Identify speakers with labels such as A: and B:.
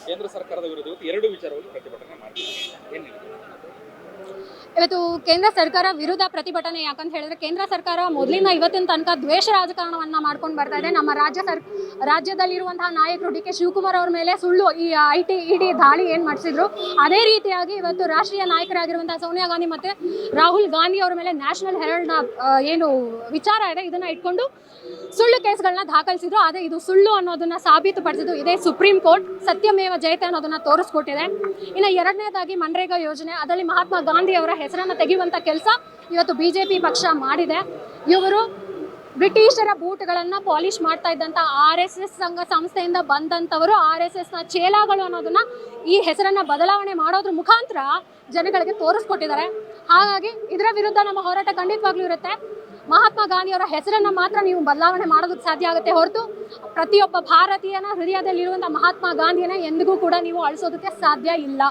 A: ಕೇಂದ್ರ ಸರ್ಕಾರದ ವಿರುದ್ಧ ಎರಡು ವಿಚಾರವಾಗಿ ಪ್ರತಿಭಟನೆ ಮಾಡ್ತಿದ್ದಾರೆ. ಏನು ಹೇಳ್ತೀರಾ?
B: ಇವತ್ತು ಕೇಂದ್ರ ಸರ್ಕಾರ ವಿರುದ್ಧ ಪ್ರತಿಭಟನೆ ಯಾಕಂತ ಹೇಳಿದ್ರೆ ಕೇಂದ್ರ ಸರ್ಕಾರ ಮೊದಲಿಂದ ಇವತ್ತಿನ ತನಕ ದ್ವೇಷ ರಾಜಕಾರಣವನ್ನ ಮಾಡ್ಕೊಂಡು ಬರ್ತಾ ಇದೆ. ನಮ್ಮ ರಾಜ್ಯದಲ್ಲಿರುವಂತಹ ನಾಯಕರು ಡಿ ಕೆ ಶಿವಕುಮಾರ್ ಅವ್ರ ಮೇಲೆ ಸುಳ್ಳು ಈ ಇಡಿ ದಾಳಿ ಏನು ಮಾಡಿಸಿದ್ರು, ಅದೇ ರೀತಿಯಾಗಿ ಇವತ್ತು ರಾಷ್ಟ್ರೀಯ ನಾಯಕರಾಗಿರುವಂತಹ ಸೋನಿಯಾ ಗಾಂಧಿ ಮತ್ತೆ ರಾಹುಲ್ ಗಾಂಧಿ ಅವರ ಮೇಲೆ ನ್ಯಾಷನಲ್ ಹೆರಾಲ್ಡ್ನ ಏನು ವಿಚಾರ ಇದೆ ಇದನ್ನ ಇಟ್ಕೊಂಡು ಸುಳ್ಳು ಕೇಸ್ಗಳನ್ನ ದಾಖಲಿಸಿದ್ರು. ಆದರೆ ಇದು ಸುಳ್ಳು ಅನ್ನೋದನ್ನ ಸಾಬೀತುಪಡಿಸಿದ್ದು ಇದೇ ಸುಪ್ರೀಂ ಕೋರ್ಟ್ ಸತ್ಯಮೇವ ಜಯತೆ ಅನ್ನೋದನ್ನ ತೋರಿಸ್ಕೊಟ್ಟಿದೆ. ಇನ್ನು ಎರಡನೇದಾಗಿ ಮನ್ರೇಗಾ ಯೋಜನೆ, ಅದರಲ್ಲಿ ಮಹಾತ್ಮ ಗಾಂಧಿ ಅವರ ಹೆಸರನ್ನ ತೆಗೆಯುವಂತ ಕೆಲಸ ಇವತ್ತು ಬಿಜೆಪಿ ಪಕ್ಷ ಮಾಡಿದೆ. ಇವರು ಬ್ರಿಟಿಷರ ಬೂಟ್ಗಳನ್ನ ಪಾಲಿಶ್ ಮಾಡ್ತಾ ಇದ್ದಂತ RSS ಸಂಘ ಸಂಸ್ಥೆಯಿಂದ ಬಂದಂತವರು RSSನ ಚೇಲಾಗಳು ಅನ್ನೋದನ್ನ ಈ ಹೆಸರನ್ನ ಬದಲಾವಣೆ ಮಾಡೋದ್ರ ಮುಖಾಂತರ ಜನಗಳಿಗೆ ತೋರಿಸ್ಕೊಟ್ಟಿದ್ದಾರೆ. ಹಾಗಾಗಿ ಇದರ ವಿರುದ್ಧ ನಮ್ಮ ಹೋರಾಟ ಖಂಡಿತವಾಗ್ಲೂ ಇರುತ್ತೆ. ಮಹಾತ್ಮ ಗಾಂಧಿ ಅವರ ಹೆಸರನ್ನ ಮಾತ್ರ ನೀವು ಬದಲಾವಣೆ ಮಾಡೋದಕ್ಕೆ ಸಾಧ್ಯ ಆಗುತ್ತೆ ಹೊರತು ಪ್ರತಿಯೊಬ್ಬ ಭಾರತೀಯನ ಹೃದಯದಲ್ಲಿರುವಂತಹ ಮಹಾತ್ಮ ಗಾಂಧಿಯನ್ನ ಎಂದಿಗೂ ಕೂಡ ನೀವು ಅಳಿಸೋದಕ್ಕೆ ಸಾಧ್ಯ ಇಲ್ಲ.